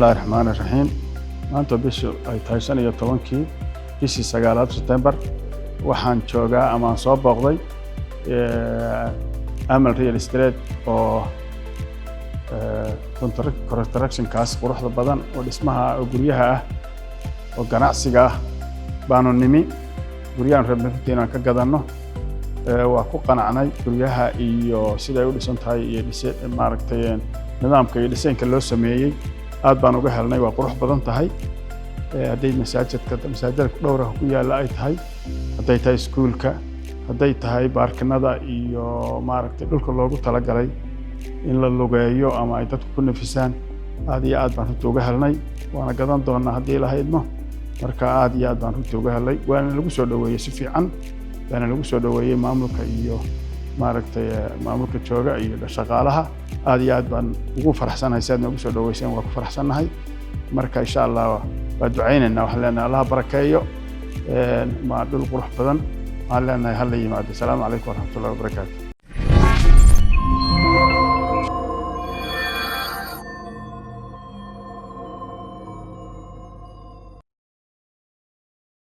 الله الرحمن الرحيم maanta bishu ay tahay 15 bishii 9 September waxaan joogaa ama soo booqday Amal Real Estate oo construction kaas quruxda badan oo dhismaha guryaha ah oo ganacsiga ah baanu nimi guryahan rabnaa ka gadano waa ku qanacnay guryaha iyo sida ay u dhisan tahay iyo maaragtay nidaamka iyo dhisaynka loo sameeyay aad baan uga helnay waa qurux badan tahay haday masaajidka dhowr ah ku yaala ay tahay haday tahay iskuulka haday tahay baarkinada iyo maaragtay dhulka loogu talagalay in la lugeeyo ama ay dadku ku nafisaan aad iyo aad baan runtii uga helnay waana gadan doonaa haddii la haydno marka aad iyo aad baan runtii uga helnay waana lagu soo dhaweeyay si fiican waana lagu soo dhaweeyay maamulka iyo maaragtay maamulka jooga iyo shaqaalaha aad iyo aad baan ugu faraxsanahay si aad nagu soo dhaweyseen waa ku faraxsanahay marka insha Allah waa ducaynayna wax leenahay Allah barakeeyo ma dhul qurux badan aan leenahay hal yimaado. Assalaamu calaykum wa rahmatullahi wa barakaatuh.